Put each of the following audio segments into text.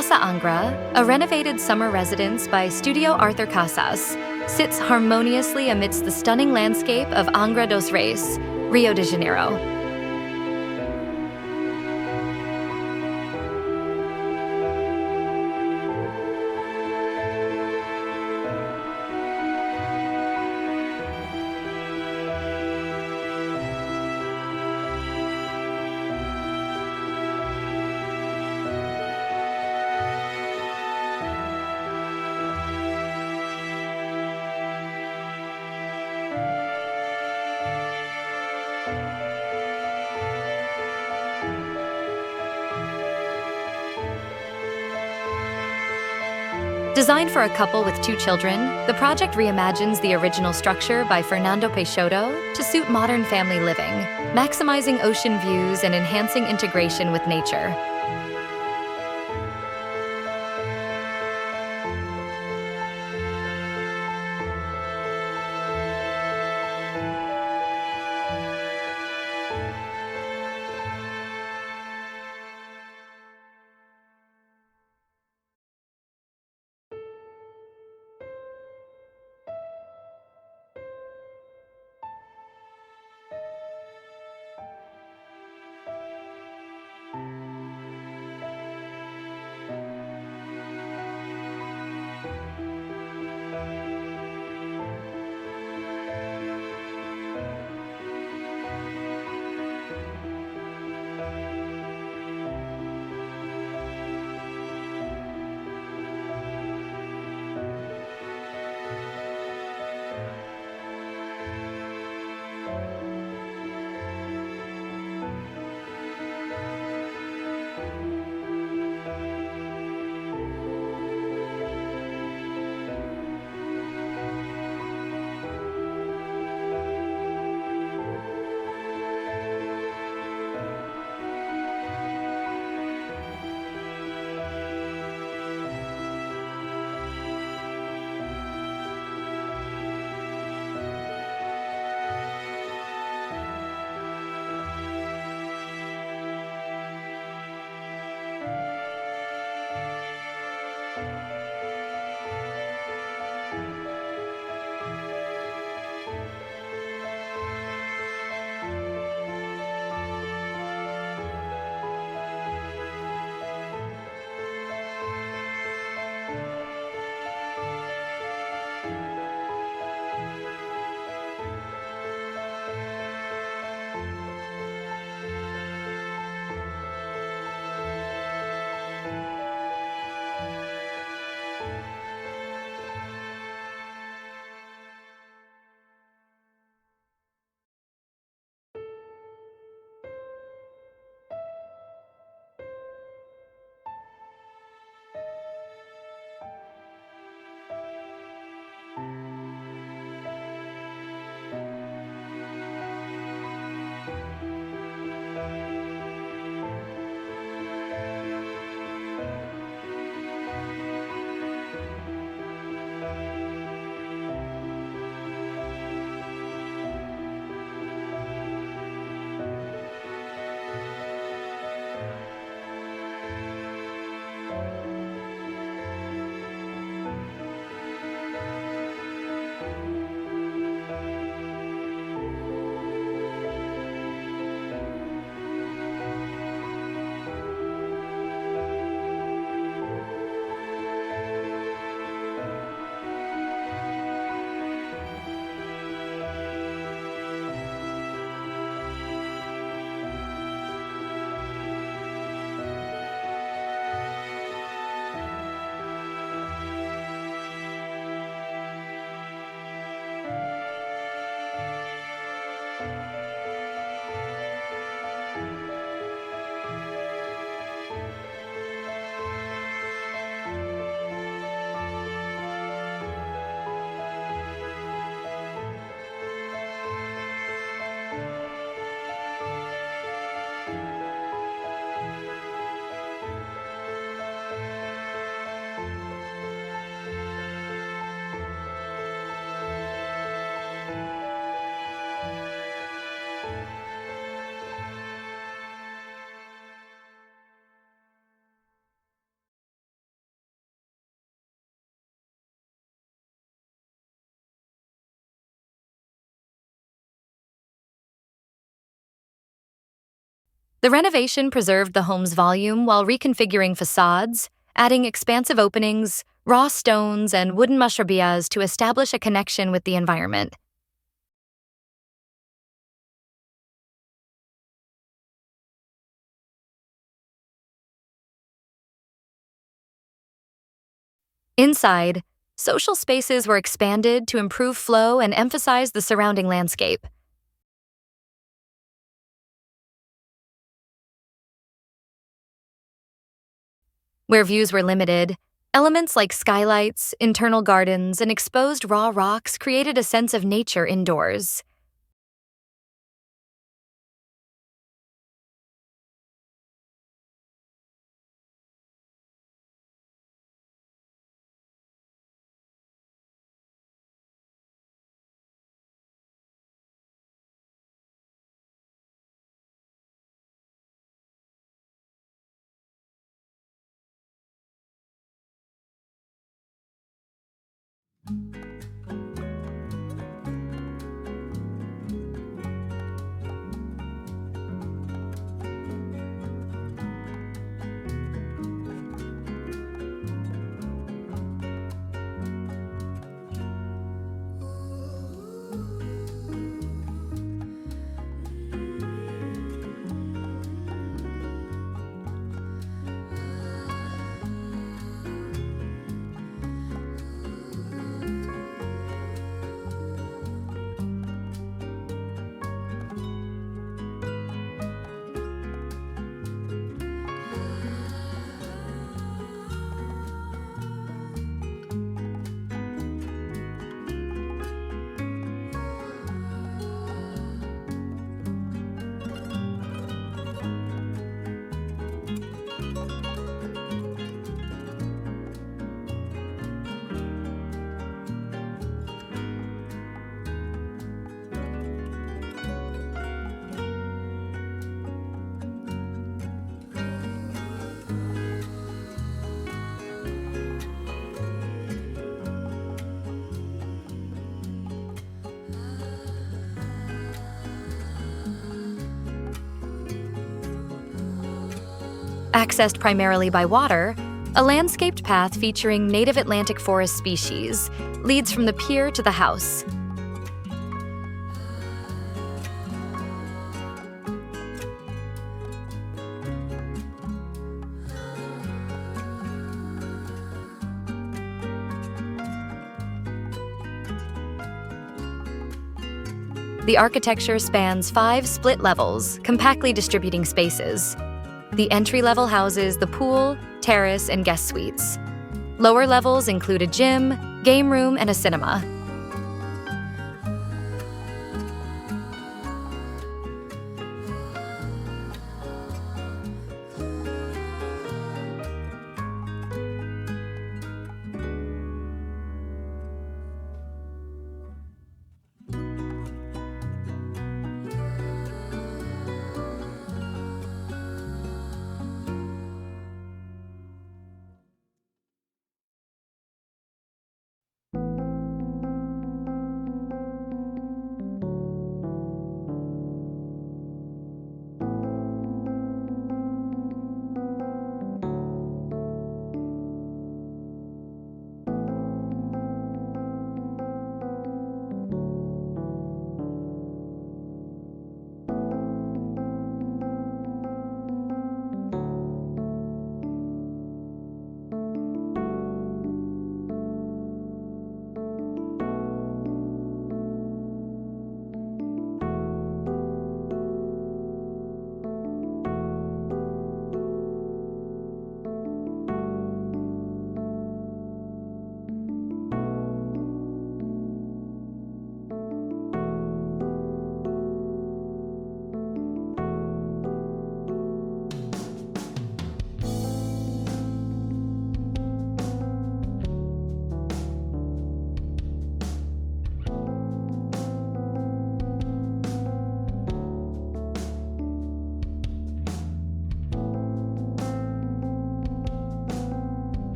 Casa Angra, a renovated summer residence by Studio Arthur Casas, sits harmoniously amidst the stunning landscape of Angra dos Reis, Rio de Janeiro. Designed for a couple with 2 children, the project reimagines the original structure by Fernando Peixoto to suit modern family living, maximizing ocean views and enhancing integration with nature. The renovation preserved the home's volume while reconfiguring facades, adding expansive openings, raw stones, and wooden mashrabiyas to establish a connection with the environment. Inside, social spaces were expanded to improve flow and emphasize the surrounding landscape. Where views were limited, elements like skylights, internal gardens, and exposed raw rocks created a sense of nature indoors. Accessed primarily by water, a landscaped path featuring native Atlantic forest species leads from the pier to the house. The architecture spans 5 split levels, compactly distributing spaces. The entry level houses the pool, terrace, and guest suites. Lower levels include a gym, game room, and a cinema.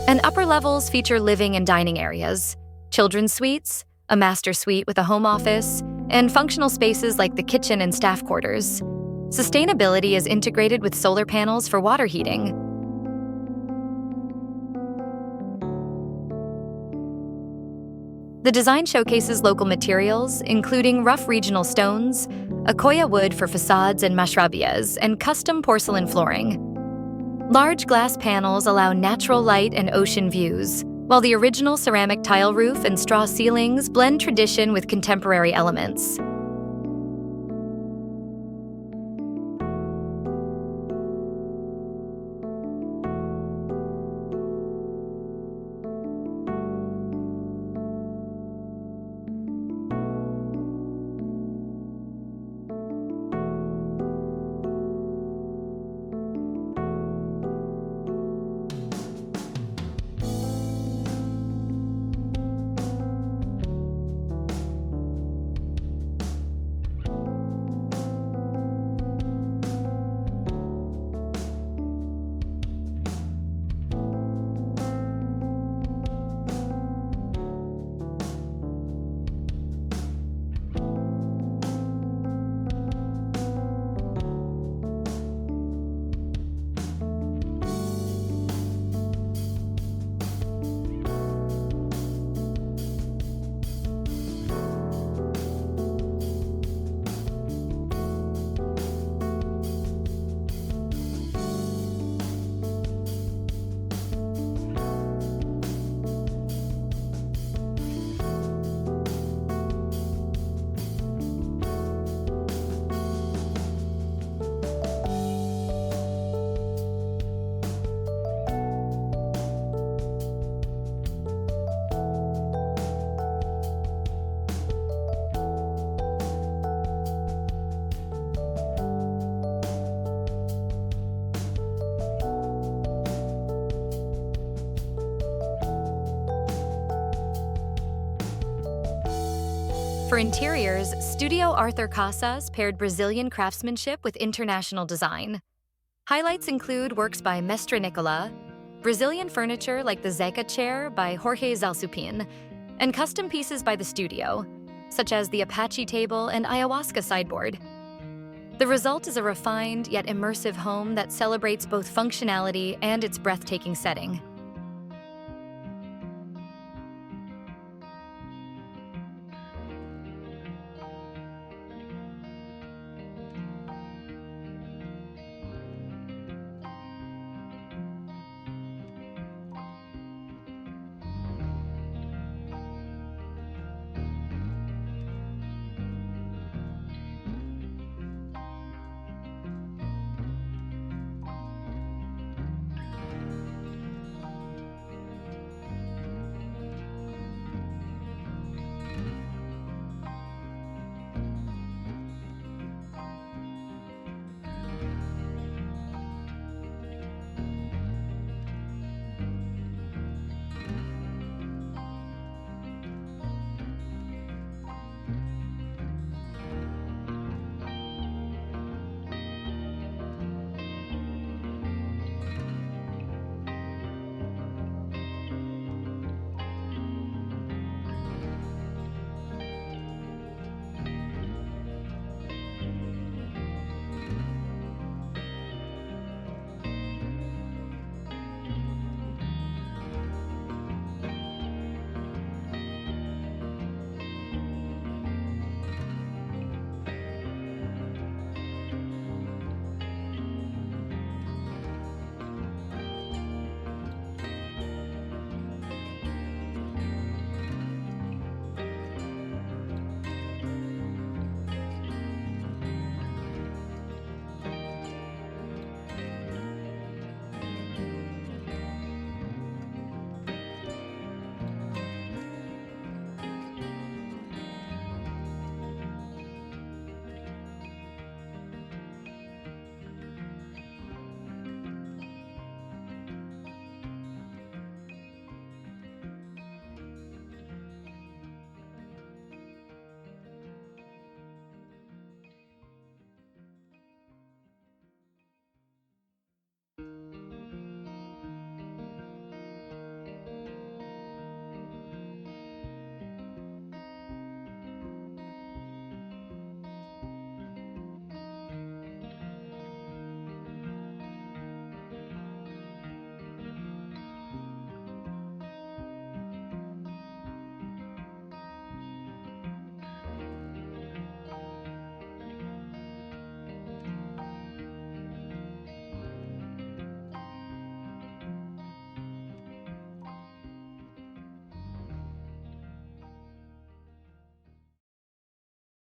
And upper levels feature living and dining areas, children's suites, a master suite with a home office, and functional spaces like the kitchen and staff quarters. Sustainability is integrated with solar panels for water heating. The design showcases local materials, including rough regional stones, Akoya wood for facades and mashrabiyas, and custom porcelain flooring. Large glass panels allow natural light and ocean views, while the original ceramic tile roof and straw ceilings blend tradition with contemporary elements. For interiors, Studio Arthur Casas paired Brazilian craftsmanship with international design. Highlights include works by Mestre Nicola, Brazilian furniture like the Zeca chair by Jorge Zalsupin, and custom pieces by the studio, such as the Apache table and ayahuasca sideboard. The result is a refined yet immersive home that celebrates both functionality and its breathtaking setting.